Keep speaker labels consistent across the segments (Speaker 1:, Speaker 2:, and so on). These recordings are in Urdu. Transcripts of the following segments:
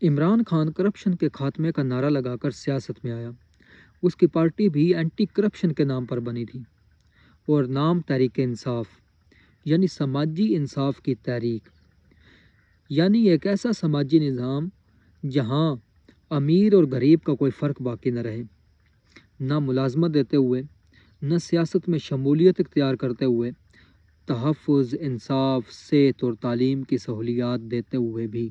Speaker 1: عمران خان کرپشن کے خاتمے کا نعرہ لگا کر سیاست میں آیا۔ اس کی پارٹی بھی اینٹی کرپشن کے نام پر بنی تھی اور نام تحریک انصاف یعنی سماجی انصاف کی تحریک، یعنی ایک ایسا سماجی نظام جہاں امیر اور غریب کا کوئی فرق باقی نہ رہے، نہ ملازمت دیتے ہوئے، نہ سیاست میں شمولیت اختیار کرتے ہوئے، تحفظ، انصاف، صحت اور تعلیم کی سہولیات دیتے ہوئے بھی۔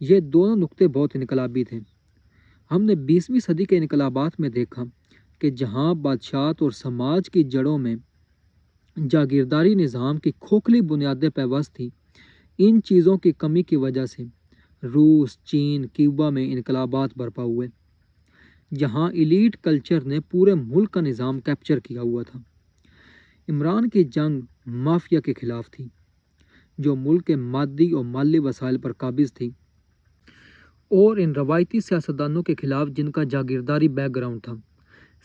Speaker 1: یہ دونوں نقطے بہت انقلابی تھے۔ ہم نے 20ویں صدی کے انقلابات میں دیکھا کہ جہاں بادشاہت اور سماج کی جڑوں میں جاگیرداری نظام کی کھوکھلی بنیادیں پیوست تھیں، ان چیزوں کی کمی کی وجہ سے روس، چین، کیوبا میں انقلابات برپا ہوئے، جہاں ایلیٹ کلچر نے پورے ملک کا نظام کیپچر کیا ہوا تھا۔ عمران کی جنگ مافیا کے خلاف تھی، جو ملک کے مادی اور مالی وسائل پر قابض تھی، اور ان روایتی سیاستدانوں کے خلاف جن کا جاگیرداری بیک گراؤنڈ تھا۔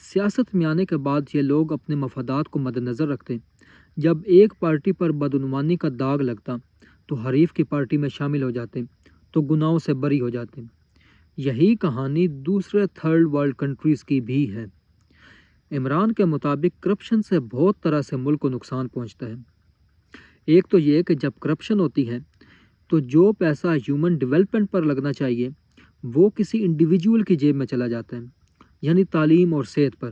Speaker 1: سیاست میں آنے کے بعد یہ لوگ اپنے مفادات کو مد نظر رکھتے جب ایک پارٹی پر بدعنوانی کا داغ لگتا تو حریف کی پارٹی میں شامل ہو جاتے تو گناہوں سے بری ہو جاتے۔ یہی کہانی دوسرے تھرڈ ورلڈ کنٹریز کی بھی ہے۔ عمران کے مطابق کرپشن سے بہت طرح سے ملک کو نقصان پہنچتا ہے۔ ایک تو یہ کہ جب کرپشن ہوتی ہے تو جو پیسہ ہیومن ڈیولپمنٹ پر لگنا چاہیے وہ کسی انڈیویجول کی جیب میں چلا جاتا ہے، یعنی تعلیم اور صحت پر۔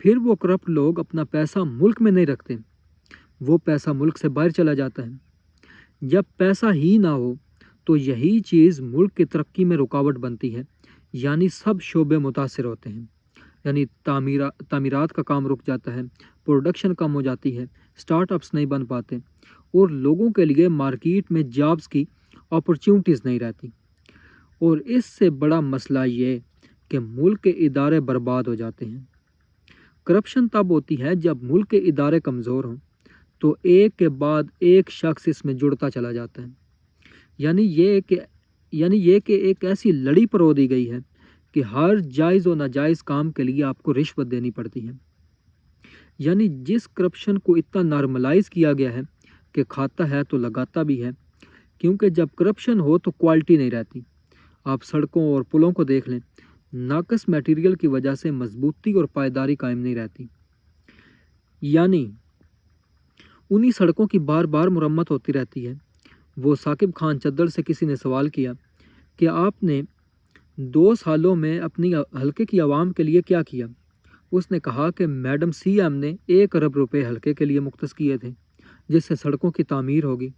Speaker 1: پھر وہ کرپٹ لوگ اپنا پیسہ ملک میں نہیں رکھتے، وہ پیسہ ملک سے باہر چلا جاتا ہے۔ جب پیسہ ہی نہ ہو تو یہی چیز ملک کی ترقی میں رکاوٹ بنتی ہے، یعنی سب شعبے متاثر ہوتے ہیں، یعنی تعمیرات کا کام رک جاتا ہے، پروڈکشن کم ہو جاتی ہے، سٹارٹ اپس نہیں بن پاتے، اور لوگوں کے لیے مارکیٹ میں جابز کی اپرچونٹیز نہیں رہتی۔ اور اس سے بڑا مسئلہ یہ کہ ملک کے ادارے برباد ہو جاتے ہیں۔ کرپشن تب ہوتی ہے جب ملک کے ادارے کمزور ہوں تو ایک کے بعد ایک شخص اس میں جڑتا چلا جاتا ہے، یعنی یہ کہ ایک ایسی لڑی پرو دی گئی ہے کہ ہر جائز و ناجائز کام کے لیے آپ کو رشوت دینی پڑتی ہے، یعنی جس کرپشن کو اتنا نارملائز کیا گیا ہے کہ کھاتا ہے تو لگاتا بھی ہے، کیونکہ جب کرپشن ہو تو کوالٹی نہیں رہتی۔ آپ سڑکوں اور پلوں کو دیکھ لیں، ناقص میٹیریل کی وجہ سے مضبوطی اور پائیداری قائم نہیں رہتی، یعنی انہی سڑکوں کی بار بار مرمت ہوتی رہتی ہے۔ وہ ثاقب خان چدر سے کسی نے سوال کیا کہ آپ نے 2 سالوں میں اپنی حلقے کی عوام کے لیے کیا کیا؟ اس نے کہا کہ میڈم سی ایم نے 1 ارب روپے حلقے کے لیے مختص کیے تھے، جس سے سڑکوں کی تعمیر ہوگی۔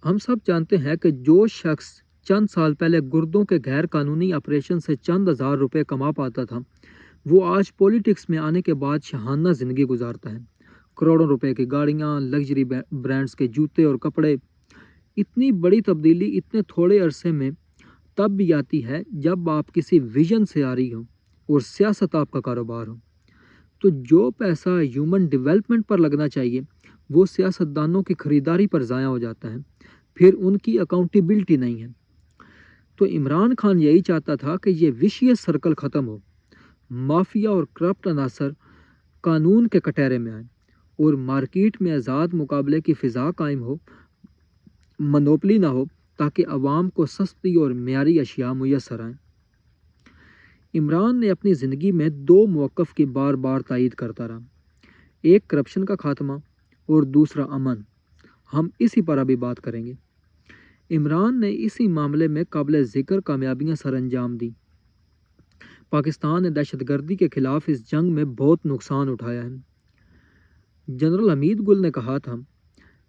Speaker 1: ہم سب جانتے ہیں کہ جو شخص چند سال پہلے گردوں کے غیر قانونی آپریشن سے چند ہزار روپے کما پاتا تھا، وہ آج پولیٹکس میں آنے کے بعد شاہانہ زندگی گزارتا ہے۔ کروڑوں روپے کی گاڑیاں، لگژری برانڈز کے جوتے اور کپڑے۔ اتنی بڑی تبدیلی اتنے تھوڑے عرصے میں تب بھی آتی ہے جب آپ کسی ویژن سے آ رہی ہو اور سیاست آپ کا کاروبار ہو۔ تو جو پیسہ ہیومن ڈیولپمنٹ پر لگنا چاہیے وہ سیاستدانوں کی خریداری پر ضائع ہو جاتا ہے، پھر ان کی اکاؤنٹیبلٹی نہیں ہے۔ تو عمران خان یہی چاہتا تھا کہ یہ وشیس سرکل ختم ہو، مافیا اور کرپٹ عناصر قانون کے کٹہرے میں آئیں اور مارکیٹ میں آزاد مقابلے کی فضا قائم ہو، منوپلی نہ ہو، تاکہ عوام کو سستی اور معیاری اشیاء میسر آئیں۔ عمران نے اپنی زندگی میں 2 موقف کی بار بار تائید کرتا رہا، ایک کرپشن کا خاتمہ اور دوسرا امن۔ ہم اسی پر ابھی بات کریں گے۔ عمران نے اسی معاملے میں قابل ذکر کامیابیاں سر انجام دیں۔ پاکستان نے دہشت گردی کے خلاف اس جنگ میں بہت نقصان اٹھایا ہے۔ جنرل حمید گل نے کہا تھا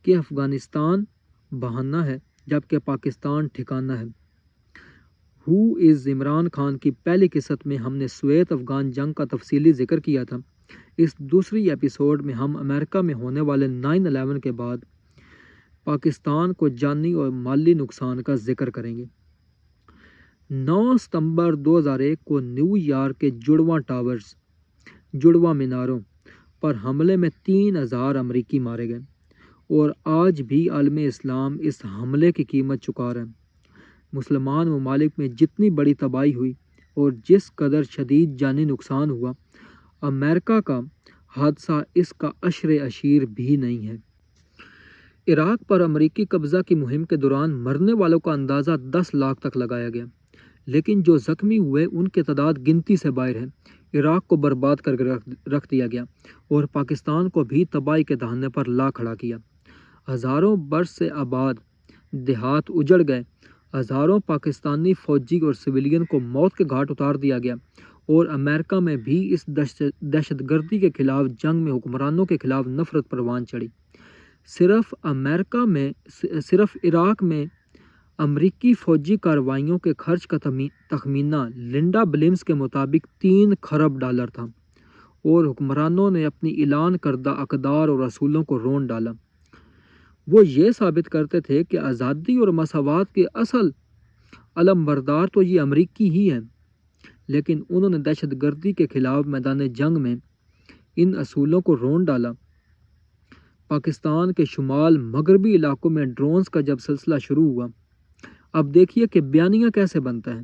Speaker 1: کہ افغانستان بہانہ ہے جبکہ پاکستان ٹھکانہ ہے۔ ہو از عمران خان کی پہلی قسط میں ہم نے سوویت افغان جنگ کا تفصیلی ذکر کیا تھا۔ اس دوسری ایپیسوڈ میں ہم امریکہ میں ہونے والے 9/11 کے بعد پاکستان کو جانی اور مالی نقصان کا ذکر کریں گے۔ 9 ستمبر 2001 کو نیو یارک کے جڑواں ٹاورز، جڑواں میناروں پر حملے میں 3000 امریکی مارے گئے، اور آج بھی عالم اسلام اس حملے کی قیمت چکا رہا ہے۔ مسلمان ممالک میں جتنی بڑی تباہی ہوئی اور جس قدر شدید جانی نقصان ہوا، امریکہ کا حادثہ اس کا عشر اشیر بھی نہیں ہے۔ عراق پر امریکی قبضہ کی مہم کے دوران مرنے والوں کا اندازہ 10 لاکھ تک لگایا گیا، لیکن جو زخمی ہوئے ان کی تعداد گنتی سے باہر ہے۔ عراق کو برباد کر کے رکھ دیا گیا اور پاکستان کو بھی تباہی کے دہانے پر لا کھڑا کیا۔ ہزاروں برس سے آباد دیہات اجڑ گئے، ہزاروں پاکستانی فوجی اور سویلین کو موت کے گھاٹ اتار دیا گیا، اور امریکہ میں بھی اس دہشت گردی کے خلاف جنگ میں حکمرانوں کے خلاف نفرت پروان چڑھی۔ صرف عراق میں امریکی فوجی کارروائیوں کے خرچ کا تخمینہ لنڈا بلیمز کے مطابق 3 کھرب ڈالر تھا، اور حکمرانوں نے اپنی اعلان کردہ اقدار اور اصولوں کو رون ڈالا۔ وہ یہ ثابت کرتے تھے کہ آزادی اور مساوات کے اصل علم بردار تو یہ امریکی ہی ہیں، لیکن انہوں نے دہشت گردی کے خلاف میدان جنگ میں ان اصولوں کو رون ڈالا۔ پاکستان کے شمال مغربی علاقوں میں ڈرونز کا جب سلسلہ شروع ہوا، اب دیکھیے کہ بیانیہ کیسے بنتا ہے۔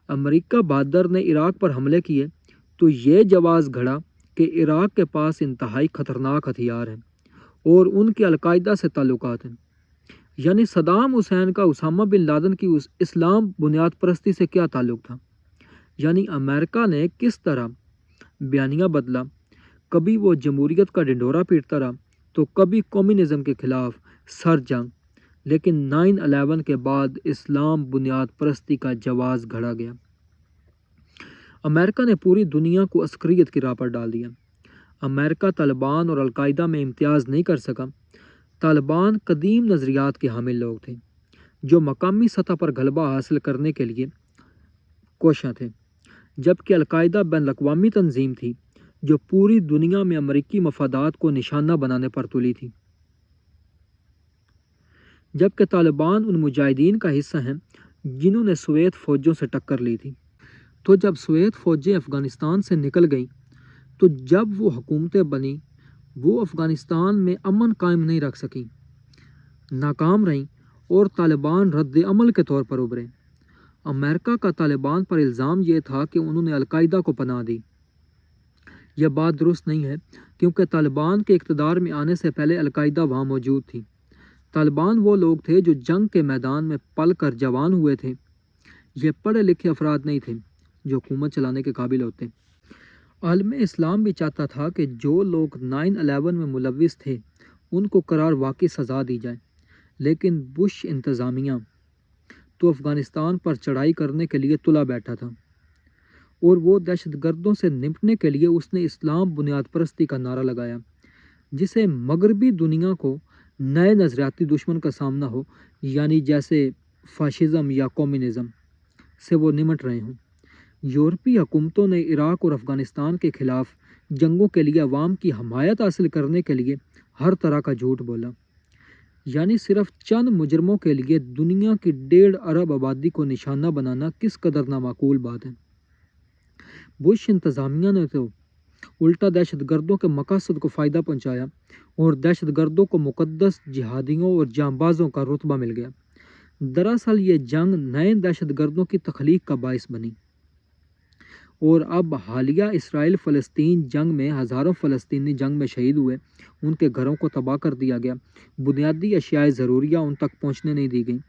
Speaker 1: امریکہ بہادر نے عراق پر حملے کیے تو یہ جواز گھڑا کہ عراق کے پاس انتہائی خطرناک ہتھیار ہیں اور ان کے القاعدہ سے تعلقات ہیں، یعنی صدام حسین کا اسامہ بن لادن کی اس اسلام بنیاد پرستی سے کیا تعلق تھا۔ یعنی امریکہ نے کس طرح بیانیہ بدلا، کبھی وہ جمہوریت کا ڈنڈورا پیٹتا رہا تو کبھی کمیونزم کے خلاف سر جنگ، لیکن 9/11 کے بعد اسلام بنیاد پرستی کا جواز گھڑا گیا۔ امریکہ نے پوری دنیا کو عسکریت کی راہ پر ڈال دیا۔ امریکہ طالبان اور القاعدہ میں امتیاز نہیں کر سکا۔ طالبان قدیم نظریات کے حامل لوگ تھے جو مقامی سطح پر غلبہ حاصل کرنے کے لیے کوشاں تھے، جبکہ القاعدہ بین الاقوامی تنظیم تھی جو پوری دنیا میں امریکی مفادات کو نشانہ بنانے پر تلی تھی، جبکہ طالبان ان مجاہدین کا حصہ ہیں جنہوں نے سوویت فوجوں سے ٹکر لی تھی۔ تو جب سوویت فوجیں افغانستان سے نکل گئیں تو جب وہ حکومتیں بنیں وہ افغانستان میں امن قائم نہیں رکھ سکیں، ناکام رہیں، اور طالبان رد عمل کے طور پر ابھرے۔ امریکہ کا طالبان پر الزام یہ تھا کہ انہوں نے القاعدہ کو پناہ دی۔ یہ بات درست نہیں ہے، کیونکہ طالبان کے اقتدار میں آنے سے پہلے القاعدہ وہاں موجود تھی۔ طالبان وہ لوگ تھے جو جنگ کے میدان میں پل کر جوان ہوئے تھے، یہ پڑھے لکھے افراد نہیں تھے جو حکومت چلانے کے قابل ہوتے۔ عالم اسلام بھی چاہتا تھا کہ جو لوگ 9/11 میں ملوث تھے ان کو قرار واقعی سزا دی جائے، لیکن بش انتظامیہ تو افغانستان پر چڑھائی کرنے کے لیے تلا بیٹھا تھا، اور وہ دہشت گردوں سے نمٹنے کے لیے اس نے اسلام بنیاد پرستی کا نعرہ لگایا، جسے مغربی دنیا کو نئے نظریاتی دشمن کا سامنا ہو، یعنی جیسے فاشزم یا کمیونزم سے وہ نمٹ رہے ہوں۔ یورپی حکومتوں نے عراق اور افغانستان کے خلاف جنگوں کے لیے عوام کی حمایت حاصل کرنے کے لیے ہر طرح کا جھوٹ بولا، یعنی صرف چند مجرموں کے لیے دنیا کی 1.5 ارب آبادی کو نشانہ بنانا کس قدر نامعقول بات ہے۔ بش انتظامیہ نے تو الٹا دہشت گردوں کے مقاصد کو فائدہ پہنچایا اور دہشت گردوں کو مقدس جہادیوں اور جانبازوں کا رتبہ مل گیا۔ دراصل یہ جنگ نئے دہشت گردوں کی تخلیق کا باعث بنی، اور اب حالیہ اسرائیل فلسطین جنگ میں ہزاروں فلسطینی جنگ میں شہید ہوئے، ان کے گھروں کو تباہ کر دیا گیا، بنیادی اشیاء ضروریہ ان تک پہنچنے نہیں دی گئیں،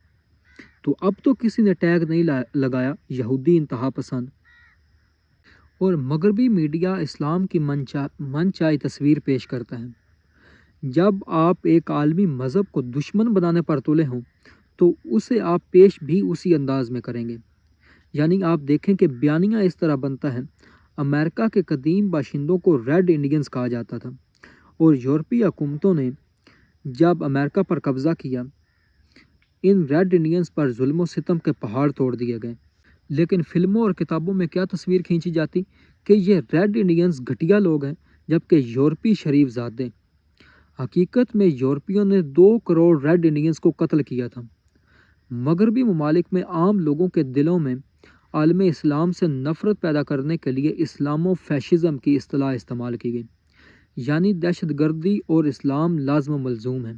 Speaker 1: تو اب تو کسی نے ٹیگ نہیں لگایا یہودی انتہا پسند۔ اور مغربی میڈیا اسلام کی من چاہی تصویر پیش کرتا ہے۔ جب آپ ایک عالمی مذہب کو دشمن بنانے پر تلے ہوں تو اسے آپ پیش بھی اسی انداز میں کریں گے۔ یعنی آپ دیکھیں کہ بیانیہ اس طرح بنتا ہے۔ امریکہ کے قدیم باشندوں کو ریڈ انڈینز کہا جاتا تھا، اور یورپی حکومتوں نے جب امریکہ پر قبضہ کیا، ان ریڈ انڈینز پر ظلم و ستم کے پہاڑ توڑ دیے گئے، لیکن فلموں اور کتابوں میں کیا تصویر کھینچی جاتی کہ یہ ریڈ انڈینز گھٹیا لوگ ہیں، جبکہ یورپی شریف زادے۔ حقیقت میں یورپیوں نے 2 کروڑ ریڈ انڈینز کو قتل کیا تھا۔ مغربی ممالک میں عام لوگوں کے دلوں میں عالم اسلام سے نفرت پیدا کرنے کے لیے اسلام و فیشزم کی اصطلاح استعمال کی گئی، یعنی دہشت گردی اور اسلام لازم و ملزوم ہے۔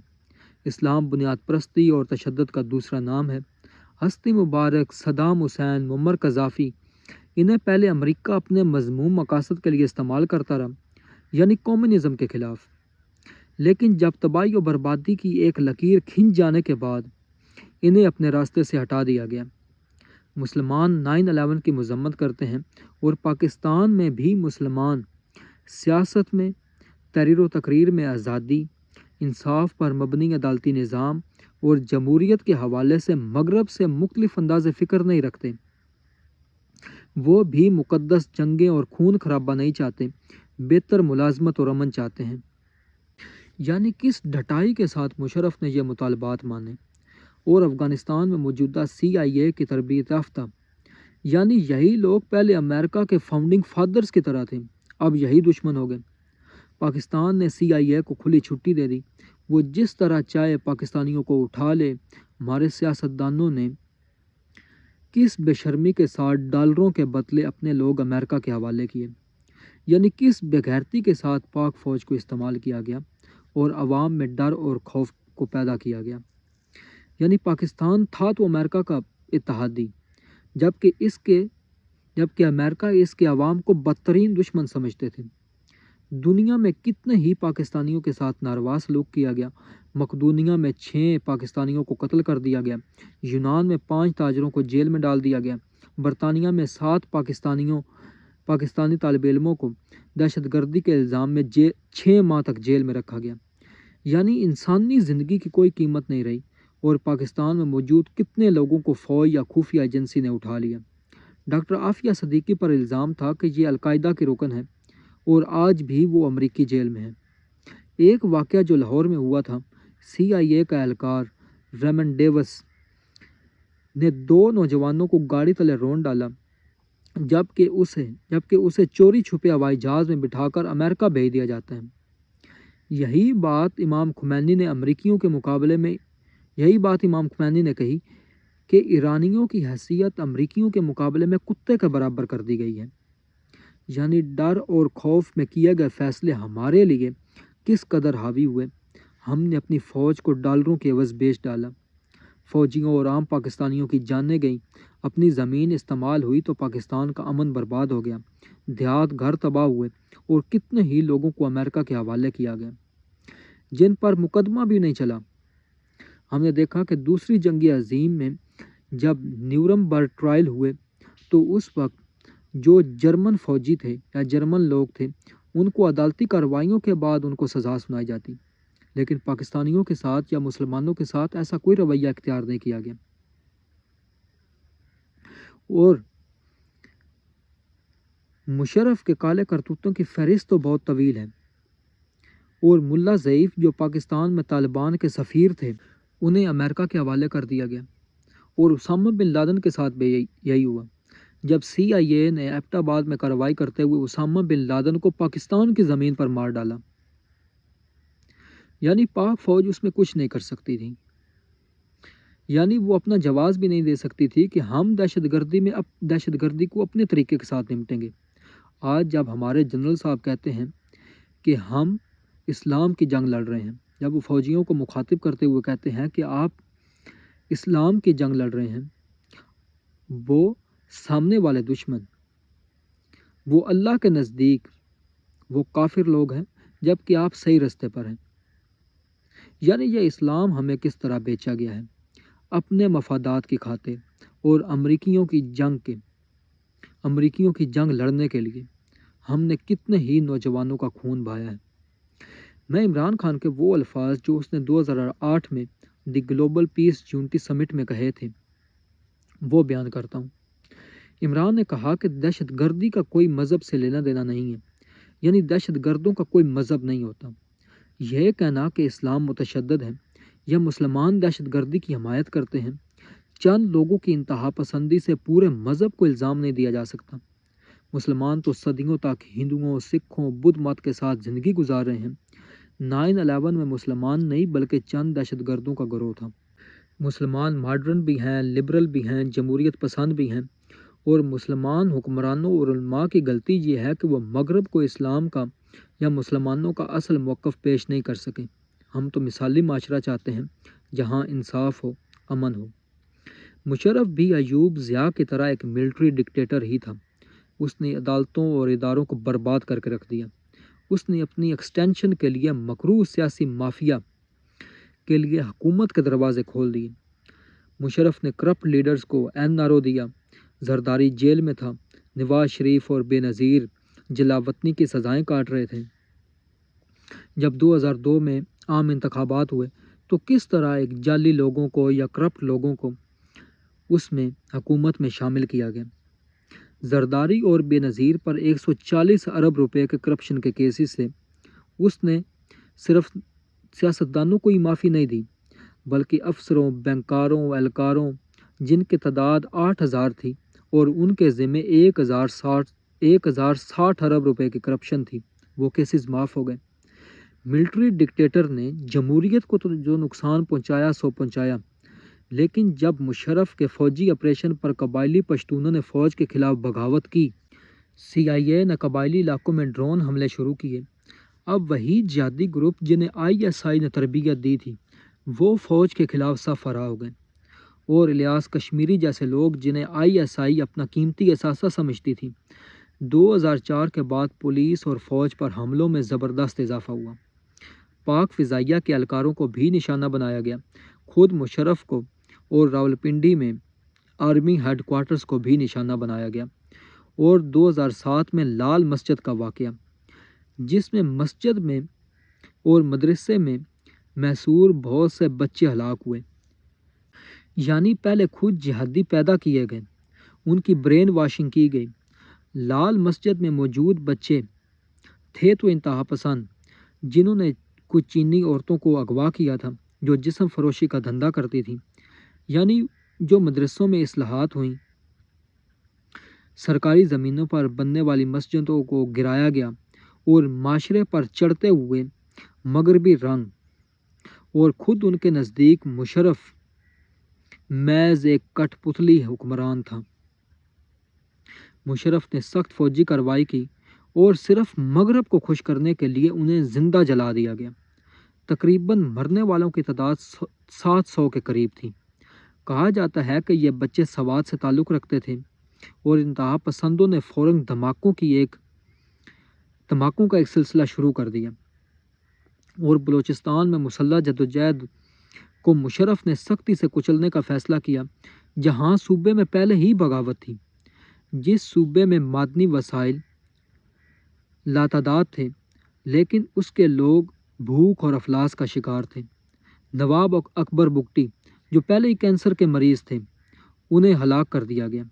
Speaker 1: اسلام بنیاد پرستی اور تشدد کا دوسرا نام ہے۔ حسنی مبارک، صدام حسین، معمر قذافی، انہیں پہلے امریکہ اپنے مذموم مقاصد کے لیے استعمال کرتا رہا، یعنی کمیونزم کے خلاف، لیکن جب تباہی و بربادی کی ایک لکیر کھنچ جانے کے بعد انہیں اپنے راستے سے ہٹا دیا گیا۔ مسلمان 9/11 کی مذمت کرتے ہیں اور پاکستان میں بھی مسلمان سیاست میں، تحریر و تقریر میں آزادی، انصاف پر مبنی عدالتی نظام اور جمہوریت کے حوالے سے مغرب سے مختلف انداز فکر نہیں رکھتے۔ وہ بھی مقدس جنگیں اور خون خرابہ نہیں چاہتے، بہتر ملازمت اور امن چاہتے ہیں۔ یعنی کس ڈٹائی کے ساتھ مشرف نے یہ مطالبات مانے اور افغانستان میں موجودہ CIA کی تربیت یافتہ، یعنی یہی لوگ پہلے امریکہ کے فاؤنڈنگ فادرز کی طرح تھے، اب یہی دشمن ہو گئے۔ پاکستان نے CIA کو کھلی چھٹی دے دی، وہ جس طرح چاہے پاکستانیوں کو اٹھا لے۔ ہمارے سیاستدانوں نے کس بے شرمی کے ساتھ ڈالروں کے بدلے اپنے لوگ امریکہ کے حوالے کیے، یعنی کس بے غیرتی کے ساتھ پاک فوج کو استعمال کیا گیا اور عوام میں ڈر اور خوف کو پیدا کیا گیا۔ یعنی پاکستان تھا تو امریکہ کا اتحادی، جبکہ امریکہ اس کے عوام کو بدترین دشمن سمجھتے تھے۔ دنیا میں کتنے ہی پاکستانیوں کے ساتھ ناروا سلوک کیا گیا۔ مقدونیہ میں 6 پاکستانیوں کو قتل کر دیا گیا، یونان میں 5 تاجروں کو جیل میں ڈال دیا گیا، برطانیہ میں 7 پاکستانی طالب علموں کو دہشت گردی کے الزام میں 6 ماہ تک جیل میں رکھا گیا۔ یعنی انسانی زندگی کی کوئی قیمت نہیں رہی، اور پاکستان میں موجود کتنے لوگوں کو فوج یا خفیہ ایجنسی نے اٹھا لیا۔ ڈاکٹر عافیہ صدیقی پر الزام تھا کہ یہ القاعدہ کے رکن ہے اور آج بھی وہ امریکی جیل میں ہے۔ ایک واقعہ جو لاہور میں ہوا تھا، CIA کا اہلکار ریمنڈ ڈیوس نے 2 نوجوانوں کو گاڑی تلے رونڈ ڈالا، جبکہ اسے چوری چھپے ہوائی جہاز میں بٹھا کر امریکہ بھیج دیا جاتا ہے۔ یہی بات امام خمینی نے کہی کہ ایرانیوں کی حیثیت امریکیوں کے مقابلے میں کتے کے برابر کر دی گئی ہے۔ یعنی ڈر اور خوف میں کیے گئے فیصلے ہمارے لیے کس قدر حاوی ہوئے۔ ہم نے اپنی فوج کو ڈالروں کے عوض بیچ ڈالا، فوجیوں اور عام پاکستانیوں کی جانیں گئیں، اپنی زمین استعمال ہوئی تو پاکستان کا امن برباد ہو گیا، دیہات گھر تباہ ہوئے اور کتنے ہی لوگوں کو امریکہ کے حوالے کیا گیا جن پر مقدمہ بھی نہیں چلا۔ ہم نے دیکھا کہ دوسری جنگ عظیم میں جب نیورمبرگ ٹرائل ہوئے تو اس وقت جو جرمن فوجی تھے یا جرمن لوگ تھے، ان کو عدالتی کارروائیوں کے بعد ان کو سزا سنائی جاتی، لیکن پاکستانیوں کے ساتھ یا مسلمانوں کے ساتھ ایسا کوئی رویہ اختیار نہیں کیا گیا۔ اور مشرف کے کالے کرتوتوں کی فہرست تو بہت طویل ہے، اور ملا ضعیف جو پاکستان میں طالبان کے سفیر تھے، انہیں امریکہ کے حوالے کر دیا گیا، اور اسامہ بن لادن کے ساتھ بھی یہی ہوا۔ جب CIA نے ایبٹ آباد میں کارروائی کرتے ہوئے اسامہ بن لادن کو پاکستان کی زمین پر مار ڈالا، یعنی پاک فوج اس میں کچھ نہیں کر سکتی تھی، یعنی وہ اپنا جواز بھی نہیں دے سکتی تھی کہ ہم دہشت گردی کو اپنے طریقے کے ساتھ نمٹیں گے۔ آج جب ہمارے جنرل صاحب کہتے ہیں کہ ہم اسلام کی جنگ لڑ رہے ہیں، جب وہ فوجیوں کو مخاطب کرتے ہوئے کہتے ہیں کہ آپ اسلام کی جنگ لڑ رہے ہیں، وہ سامنے والے دشمن، وہ اللہ کے نزدیک وہ کافر لوگ ہیں، جبکہ آپ صحیح رستے پر ہیں۔ یعنی یہ اسلام ہمیں کس طرح بیچا گیا ہے اپنے مفادات کی خاطر، اور امریکیوں کی جنگ لڑنے کے لیے ہم نے کتنے ہی نوجوانوں کا خون بہایا ہے۔ میں عمران خان کے وہ الفاظ جو اس نے 2008 میں دی گلوبل پیس یونٹی سمٹ میں کہے تھے وہ بیان کرتا ہوں۔ عمران نے کہا کہ دہشت گردی کا کوئی مذہب سے لینا دینا نہیں ہے، یعنی دہشت گردوں کا کوئی مذہب نہیں ہوتا۔ یہ کہنا کہ اسلام متشدد ہے یا مسلمان دہشت گردی کی حمایت کرتے ہیں، چند لوگوں کی انتہا پسندی سے پورے مذہب کو الزام نہیں دیا جا سکتا۔ مسلمان تو صدیوں تک ہندوؤں، سکھوں، بدھ مت کے ساتھ زندگی گزار رہے ہیں۔ 9/11 میں مسلمان نہیں بلکہ چند دہشت گردوں کا گروہ تھا۔ مسلمان ماڈرن بھی ہیں، لبرل بھی ہیں، جمہوریت پسند بھی ہیں، اور مسلمان حکمرانوں اور علماء کی غلطی یہ ہے کہ وہ مغرب کو اسلام کا یا مسلمانوں کا اصل موقف پیش نہیں کر سکے۔ ہم تو مثالی معاشرہ چاہتے ہیں جہاں انصاف ہو، امن ہو۔ مشرف بھی ایوب ضیاء کی طرح ایک ملٹری ڈکٹیٹر ہی تھا۔ اس نے عدالتوں اور اداروں کو برباد کر کے رکھ دیا اس نے اپنی ایکسٹینشن کے لیے مکروہ سیاسی مافیا کے لیے حکومت کے دروازے کھول دیے۔ مشرف نے کرپٹ لیڈرز کو NRO دیا۔ زرداری جیل میں تھا۔ نواز شریف اور بے نظیر جلاوطنی کی سزائیں کاٹ رہے تھے۔ جب 2002 میں عام انتخابات ہوئے تو کس طرح ایک جعلی لوگوں کو یا کرپٹ لوگوں کو اس میں حکومت میں شامل کیا گیا۔ زرداری اور بے نظیر پر 140 ارب روپے کے کرپشن کے کیسز سے اس نے صرف سیاستدانوں کو ہی معافی نہیں دی بلکہ افسروں، بینکاروں، اہلکاروں جن کی تعداد 8000 تھی اور ان کے ذمے 1060 ارب روپے کی کرپشن تھی، وہ کیسز معاف ہو گئے۔ ملٹری ڈکٹیٹر نے جمہوریت کو تو جو نقصان پہنچایا سو پہنچایا، لیکن جب مشرف کے فوجی آپریشن پر قبائلی پشتونوں نے فوج کے خلاف بغاوت کی، CIA نے قبائلی علاقوں میں ڈرون حملے شروع کیے، اب وہی جہادی گروپ جنہیں ISI نے تربیت دی تھی وہ فوج کے خلاف صف فرا ہو گئے، اور الیاس کشمیری جیسے لوگ جنہیں ISI اپنا قیمتی اثاثہ سمجھتی تھی، 2004 کے بعد پولیس اور فوج پر حملوں میں زبردست اضافہ ہوا۔ پاک فضائیہ کے اہلکاروں کو بھی نشانہ بنایا گیا، خود مشرف کو اور راولپنڈی میں آرمی ہیڈ کوارٹرز کو بھی نشانہ بنایا گیا۔ اور 2007 میں لال مسجد کا واقعہ، جس میں مسجد میں اور مدرسے میں محصور بہت سے بچے ہلاک ہوئے، یعنی پہلے خود جہادی پیدا کیے گئے، ان کی برین واشنگ کی گئی۔ لال مسجد میں موجود بچے تھے تو انتہا پسند، جنہوں نے کچھ چینی عورتوں کو اغوا کیا تھا جو جسم فروشی کا دھندا کرتی تھیں، یعنی جو مدرسوں میں اصلاحات ہوئیں، سرکاری زمینوں پر بننے والی مسجدوں کو گرایا گیا اور معاشرے پر چڑھتے ہوئے مغربی رنگ، اور خود ان کے نزدیک مشرف محض ایک کٹ پتلی حکمران تھا۔ مشرف نے سخت فوجی کارروائی کی اور صرف مغرب کو خوش کرنے کے لیے انہیں زندہ جلا دیا گیا۔ تقریباً مرنے والوں کی تعداد 700 کے قریب تھی۔ کہا جاتا ہے کہ یہ بچے سوات سے تعلق رکھتے تھے اور انتہا پسندوں نے فوراً دھماکوں کا ایک سلسلہ شروع کر دیا، اور بلوچستان میں مسلح جدوجہد کو مشرف نے سختی سے کچلنے کا فیصلہ کیا، جہاں صوبے میں پہلے ہی بغاوت تھی، جس صوبے میں معدنی وسائل لاتعداد تھے لیکن اس کے لوگ بھوک اور افلاس کا شکار تھے۔ نواب اکبر بگٹی جو پہلے ہی کینسر کے مریض تھے، انہیں ہلاک کر دیا گیا،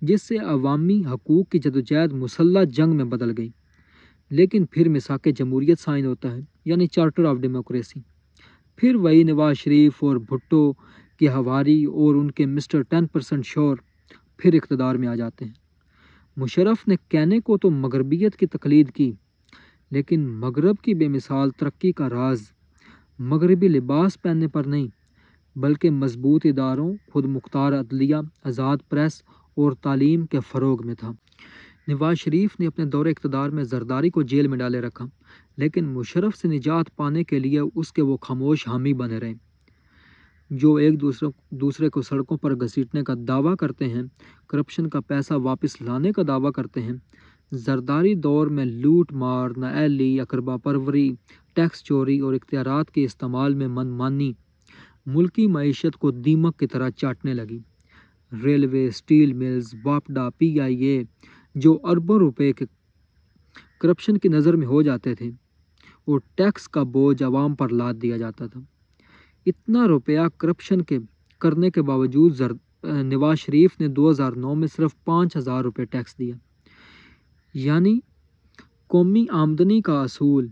Speaker 1: جس سے عوامی حقوق کی جدوجہد مسلح جنگ میں بدل گئی۔ لیکن پھر میثاق جمہوریت سائن ہوتا ہے، یعنی چارٹر آف ڈیموکریسی، پھر وہی نواز شریف اور بھٹو کے ہواری اور ان کے مسٹر 10% شور پھر اقتدار میں آ جاتے ہیں۔ مشرف نے کہنے کو تو مغربیت کی تقلید کی، لیکن مغرب کی بے مثال ترقی کا راز مغربی لباس پہننے پر نہیں بلکہ مضبوط اداروں، خود مختار عدلیہ، آزاد پریس اور تعلیم کے فروغ میں تھا۔ نواز شریف نے اپنے دور اقتدار میں زرداری کو جیل میں ڈالے رکھا، لیکن مشرف سے نجات پانے کے لیے اس کے وہ خاموش حامی بنے رہے جو ایک دوسرے کو سڑکوں پر گھسیٹنے کا دعویٰ کرتے ہیں، کرپشن کا پیسہ واپس لانے کا دعویٰ کرتے ہیں۔ زرداری دور میں لوٹ مار، نااہلی، اقربا پروری، ٹیکس چوری اور اختیارات کے استعمال میں من مانی ملکی معیشت کو دیمک کی طرح چاٹنے لگی۔ ریلوے، سٹیل ملز، واپڈا، PIA جو اربوں روپے کے کرپشن کی نظر میں ہو جاتے تھے، اور ٹیکس کا بوجھ عوام پر لاد دیا جاتا تھا۔ اتنا روپیہ کرپشن کے کرنے کے باوجود نواز شریف نے 2009 میں صرف 5000 روپے ٹیکس دیا، یعنی قومی آمدنی کا اصول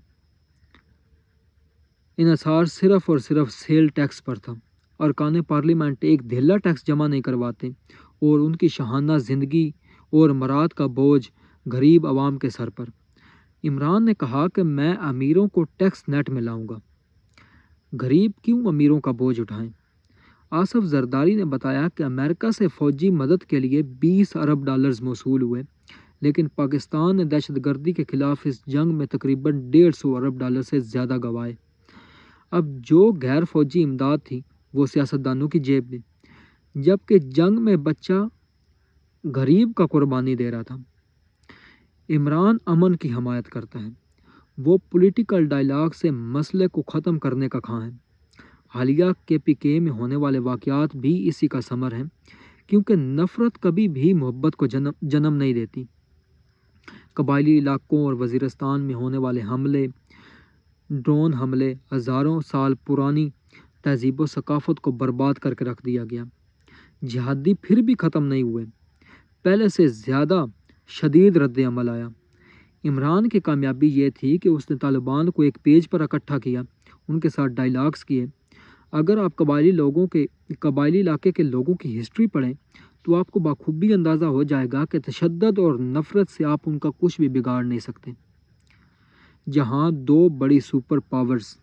Speaker 1: انحصار صرف اور صرف سیل ٹیکس پر تھا۔ ارکان پارلیمنٹ ایک دھیلا ٹیکس جمع نہیں کرواتے اور ان کی شاہانہ زندگی اور مراد کا بوجھ غریب عوام کے سر پر۔ عمران نے کہا کہ میں امیروں کو ٹیکس نیٹ میں لاؤں گا، غریب کیوں امیروں کا بوجھ اٹھائیں۔ آصف زرداری نے بتایا کہ امریکہ سے فوجی مدد کے لیے 20 ارب ڈالرز موصول ہوئے، لیکن پاکستان نے دہشت گردی کے خلاف اس جنگ میں تقریباً 150 ارب ڈالر سے زیادہ گنوائے۔ اب جو غیر فوجی امداد تھی وہ سیاستدانوں کی جیب میں، جبکہ جنگ میں بچہ غریب کا قربانی دے رہا تھا۔ عمران امن کی حمایت کرتا ہے وہ پولیٹیکل ڈائلاگ سے مسئلے کو ختم کرنے کا خواہاں ہے۔ حالیہ KPK میں ہونے والے واقعات بھی اسی کا ثمر ہیں، کیونکہ نفرت کبھی بھی محبت کو جنم نہیں دیتی۔ قبائلی علاقوں اور وزیرستان میں ہونے والے حملے، ڈرون حملے، ہزاروں سال پرانی تہذیب و ثقافت کو برباد کر کے رکھ دیا گیا۔ جہادی پھر بھی ختم نہیں ہوئے، پہلے سے زیادہ شدید رد عمل آیا۔ عمران کی کامیابی یہ تھی کہ اس نے طالبان کو ایک پیج پر اکٹھا کیا، ان کے ساتھ ڈائلاگز کیے۔ اگر آپ قبائلی علاقے کے لوگوں کی ہسٹری پڑھیں تو آپ کو بخوبی اندازہ ہو جائے گا کہ تشدد اور نفرت سے آپ ان کا کچھ بھی بگاڑ نہیں سکتے۔ جہاں دو بڑی سپر پاورز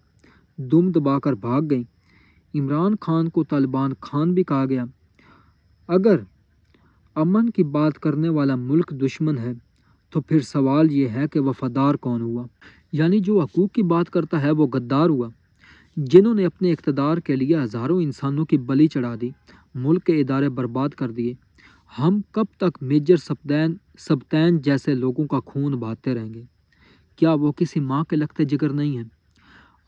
Speaker 1: دم دبا کر بھاگ گئیں، عمران خان کو طالبان خان بھی کہا گیا۔ اگر امن کی بات کرنے والا ملک دشمن ہے تو پھر سوال یہ ہے کہ وفادار کون ہوا؟ یعنی جو حقوق کی بات کرتا ہے وہ غدار ہوا، جنہوں نے اپنے اقتدار کے لیے ہزاروں انسانوں کی بلی چڑھا دی، ملک کے ادارے برباد کر دیے۔ ہم کب تک میجر سبتین جیسے لوگوں کا خون بہاتے رہیں گے؟ کیا وہ کسی ماں کے لگتے جگر نہیں ہیں؟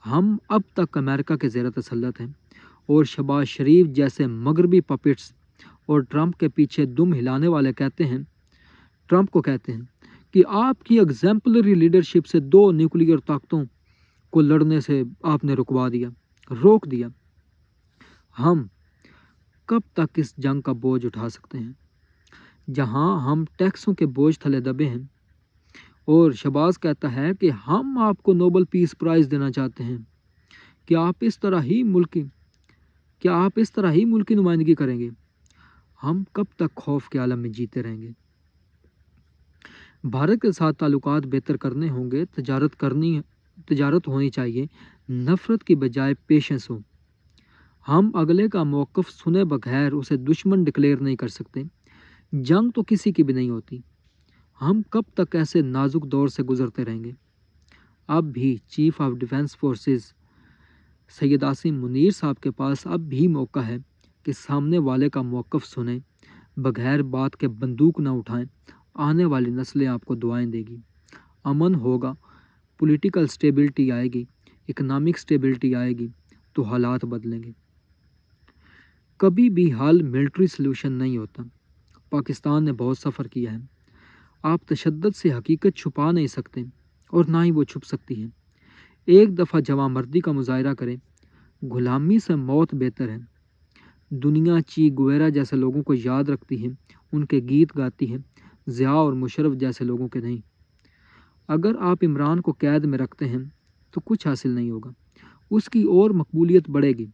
Speaker 1: ہم اب تک امریکہ کے زیر تسلط ہیں، اور شہباز شریف جیسے مغربی پپٹس اور ٹرمپ کے پیچھے دم ہلانے والے ٹرمپ کو کہتے ہیں کہ آپ کی ایگزامپلری لیڈرشپ سے 2 نیوکلیئر طاقتوں کو لڑنے سے آپ نے روک دیا۔ ہم کب تک اس جنگ کا بوجھ اٹھا سکتے ہیں جہاں ہم ٹیکسوں کے بوجھ تلے دبے ہیں؟ اور شہباز کہتا ہے کہ ہم آپ کو نوبل پیس پرائز دینا چاہتے ہیں۔ کیا آپ اس طرح ہی ملکی نمائندگی کریں گے؟ ہم کب تک خوف کے عالم میں جیتے رہیں گے؟ بھارت کے ساتھ تعلقات بہتر کرنے ہوں گے، تجارت ہونی چاہیے، نفرت کی بجائے پیشنس ہو۔ ہم اگلے کا موقف سنے بغیر اسے دشمن ڈکلیئر نہیں کر سکتے۔ جنگ تو کسی کی بھی نہیں ہوتی۔ ہم کب تک ایسے نازک دور سے گزرتے رہیں گے؟ اب بھی chief of defence forces Syed Asim Munir صاحب کے پاس اب بھی موقع ہے کہ سامنے والے کا موقف سنیں، بغیر بات کے بندوق نہ اٹھائیں۔ آنے والی نسلیں آپ کو دعائیں دے گی، امن ہوگا، پولیٹیکل سٹیبلٹی آئے گی، اکنامک سٹیبلٹی آئے گی تو حالات بدلیں گے۔ کبھی بھی حل ملٹری سلوشن نہیں ہوتا۔ پاکستان نے بہت سفر کیا ہے۔ آپ تشدد سے حقیقت چھپا نہیں سکتے، اور نہ ہی وہ چھپ سکتی ہے۔ ایک دفعہ جواں مردی کا مظاہرہ کریں، غلامی سے موت بہتر ہے۔ دنیا چی گویرا جیسے لوگوں کو یاد رکھتی ہے، ان کے گیت گاتی ہے، ضیاء اور مشرف جیسے لوگوں کے نہیں۔ اگر آپ عمران کو قید میں رکھتے ہیں تو کچھ حاصل نہیں ہوگا، اس کی اور مقبولیت بڑھے گی،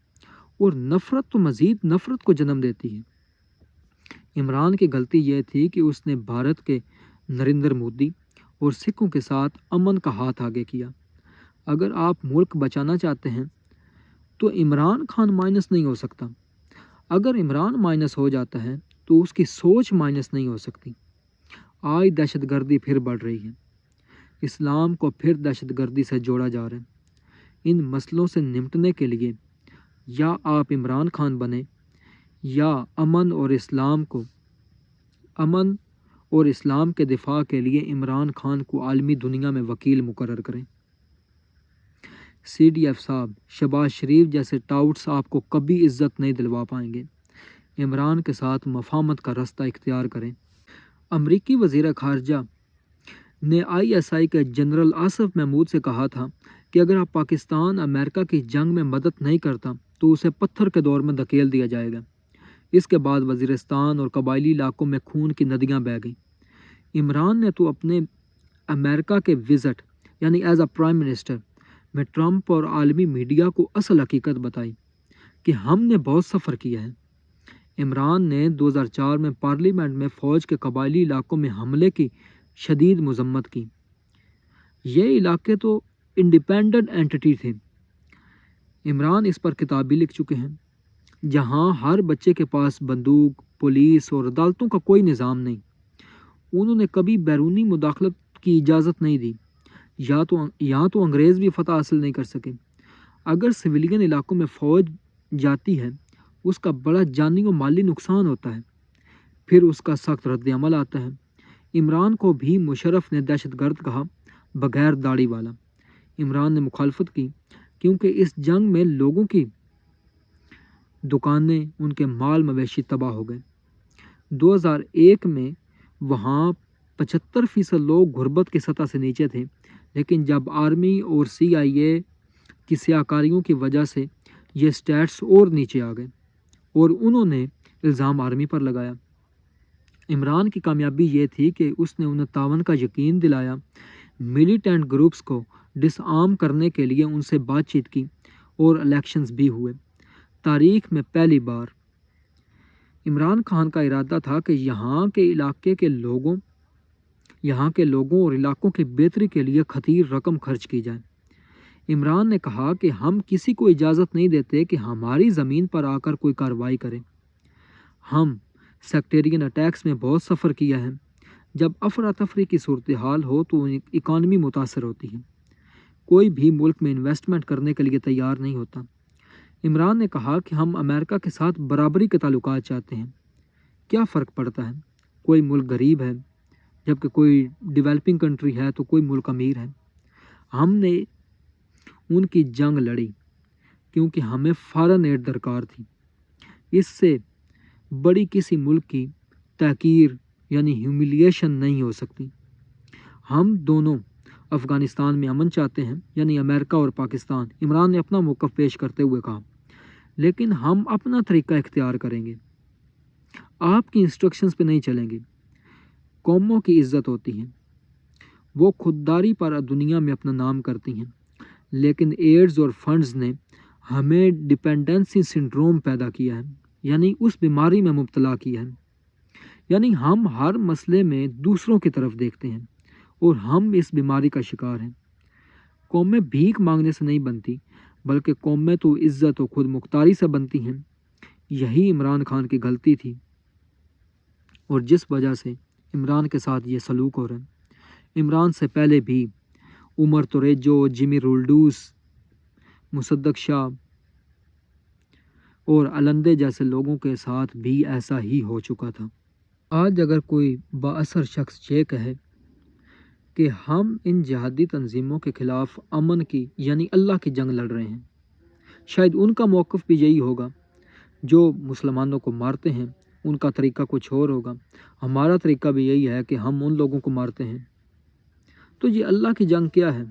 Speaker 1: اور نفرت تو مزید نفرت کو جنم دیتی ہے۔ عمران کی غلطی یہ تھی کہ اس نے بھارت کے نریندر مودی اور سکھوں کے ساتھ امن کا ہاتھ آگے کیا۔ اگر آپ ملک بچانا چاہتے ہیں تو عمران خان مائنس نہیں ہو سکتا۔ اگر عمران مائنس ہو جاتا ہے تو اس کی سوچ مائنس نہیں ہو سکتی۔ آج دہشت گردی پھر بڑھ رہی ہے، اسلام کو پھر دہشت گردی سے جوڑا جا رہا ہے۔ ان مسئلوں سے نمٹنے کے لیے یا آپ عمران خان بنیں یا امن اور اسلام کے دفاع کے لیے عمران خان کو عالمی دنیا میں وکیل مقرر کریں۔ CDF صاحب، شہباز شریف جیسے ٹاؤٹس آپ کو کبھی عزت نہیں دلوا پائیں گے۔ عمران کے ساتھ مفاہمت کا رستہ اختیار کریں۔ امریکی وزیر خارجہ نے ISI کے جنرل آصف محمود سے کہا تھا کہ اگر آپ پاکستان امریکہ کی جنگ میں مدد نہیں کرتا تو اسے پتھر کے دور میں دھکیل دیا جائے گا۔ اس کے بعد وزیرستان اور قبائلی علاقوں میں خون کی ندیاں بہہ گئیں۔ عمران نے تو اپنے امریکہ کے وزٹ یعنی ایز اے پرائم منسٹر میں ٹرمپ اور عالمی میڈیا کو اصل حقیقت بتائی کہ ہم نے بہت سفر کیا ہے۔ عمران نے 2004 میں پارلیمنٹ میں فوج کے قبائلی علاقوں میں حملے کی شدید مذمت کی۔ یہ علاقے تو انڈیپینڈنٹ اینٹی تھے۔ عمران اس پر کتاب بھی لکھ چکے ہیں۔ جہاں ہر بچے کے پاس بندوق، پولیس اور عدالتوں کا کوئی نظام نہیں، انہوں نے کبھی بیرونی مداخلت کی اجازت نہیں دی۔ یہاں تو انگریز بھی فتح حاصل نہیں کر سکے۔ اگر سویلین علاقوں میں فوج جاتی ہے، اس کا بڑا جانی و مالی نقصان ہوتا ہے، پھر اس کا سخت رد عمل آتا ہے۔ عمران کو بھی مشرف نے دہشت گرد کہا، بغیر داڑھی والا۔ عمران نے مخالفت کی کیونکہ اس جنگ میں لوگوں کی دکانیں، ان کے مال مویشی تباہ ہو گئے۔ 2001 میں وہاں 75% لوگ غربت کی سطح سے نیچے تھے، لیکن جب آرمی اور CIA کی سیاہکاریوں کی وجہ سے یہ سٹیٹس اور نیچے آ گئے اور انہوں نے الزام آرمی پر لگایا۔ عمران کی کامیابی یہ تھی کہ اس نے انہیں تعاون کا یقین دلایا، ملیٹنٹ گروپس کو ڈس آرم کرنے کے لیے ان سے بات چیت کی اور الیکشنز بھی ہوئے۔ تاریخ میں پہلی بار عمران خان کا ارادہ تھا کہ یہاں کے لوگوں اور علاقوں کی بہتری کے لیے خطیر رقم خرچ کی جائے۔ عمران نے کہا کہ ہم کسی کو اجازت نہیں دیتے کہ ہماری زمین پر آ کر کوئی کارروائی کرے۔ ہم سیکٹیرین اٹیکس میں بہت سفر کیا ہے۔ جب افراتفری کی صورتحال ہو تو اکانومی متاثر ہوتی ہے، کوئی بھی ملک میں انویسٹمنٹ کرنے کے لیے تیار نہیں ہوتا۔ عمران نے کہا کہ ہم امریکہ کے ساتھ برابری کے تعلقات چاہتے ہیں۔ کیا فرق پڑتا ہے؟ کوئی ملک غریب ہے جبکہ کوئی ڈیولپنگ کنٹری ہے تو کوئی ملک امیر ہے۔ ہم نے ان کی جنگ لڑی کیونکہ ہمیں فارن ایڈ درکار تھی۔ اس سے بڑی کسی ملک کی تحقیر یعنی ہیوملیشن نہیں ہو سکتی۔ ہم دونوں افغانستان میں امن چاہتے ہیں، یعنی امریکہ اور پاکستان۔ عمران نے اپنا موقف پیش کرتے ہوئے کہا، لیکن ہم اپنا طریقہ اختیار کریں گے، آپ کی انسٹرکشنز پہ نہیں چلیں گے۔ قوموں کی عزت ہوتی ہے، وہ خودداری پر دنیا میں اپنا نام کرتی ہیں، لیکن ایڈز اور فنڈز نے ہمیں ڈپینڈنسی سنڈروم پیدا کیا ہے، یعنی اس بیماری میں مبتلا کیا ہے، یعنی ہم ہر مسئلے میں دوسروں کی طرف دیکھتے ہیں اور ہم اس بیماری کا شکار ہیں۔ قومیں بھیک مانگنے سے نہیں بنتی، بلکہ قومیں تو عزت و خود مختاری سے بنتی ہیں۔ یہی عمران خان کی غلطی تھی اور جس وجہ سے عمران کے ساتھ یہ سلوک ہو رہا ہے۔ عمران سے پہلے بھی عمر توریجو، جمی رولڈوس، مصدق شاہ اور علندے جیسے لوگوں کے ساتھ بھی ایسا ہی ہو چکا تھا۔ آج اگر کوئی بااثر شخص یہ کہے کہ ہم ان جہادی تنظیموں کے خلاف امن کی یعنی اللہ کی جنگ لڑ رہے ہیں، شاید ان کا موقف بھی یہی ہوگا۔ جو مسلمانوں کو مارتے ہیں ان کا طریقہ کچھ اور ہوگا، ہمارا طریقہ بھی یہی ہے کہ ہم ان لوگوں کو مارتے ہیں۔ تو یہ اللہ کی جنگ کیا ہے؟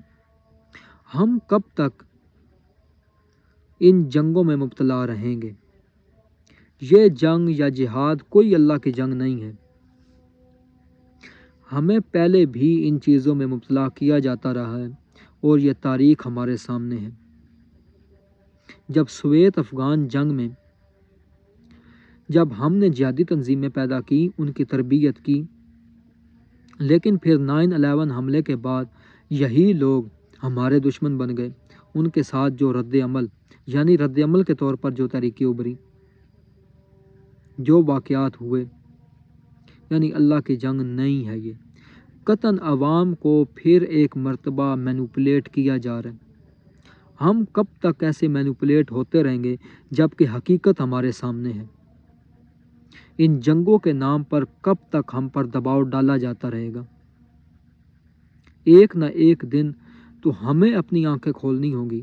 Speaker 1: ہم کب تک ان جنگوں میں مبتلا رہیں گے؟ یہ جنگ یا جہاد کوئی اللہ کی جنگ نہیں ہے۔ ہمیں پہلے بھی ان چیزوں میں مبتلا کیا جاتا رہا ہے اور یہ تاریخ ہمارے سامنے ہے۔ جب سوویت افغان جنگ میں جب ہم نے جہادی تنظیمیں پیدا کی، ان کی تربیت کی، لیکن پھر 9/11 حملے کے بعد یہی لوگ ہمارے دشمن بن گئے۔ ان کے ساتھ جو رد عمل کے طور پر جو تحریکیں ابھری، جو واقعات ہوئے، یعنی اللہ کی جنگ نہیں ہے یہ۔ قطعاً عوام کو پھر ایک مرتبہ مینوپولیٹ کیا جا رہا ہے۔ ہم کب تک ایسے مینوپولیٹ ہوتے رہیں گے جبکہ حقیقت ہمارے سامنے ہے؟ ان جنگوں کے نام پر کب تک ہم پر دباؤ ڈالا جاتا رہے گا؟ ایک نہ ایک دن تو ہمیں اپنی آنکھیں کھولنی ہوں گی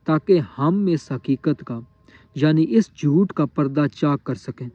Speaker 1: تاکہ ہم اس حقیقت کا یعنی اس جھوٹ کا پردہ چاک کر سکیں۔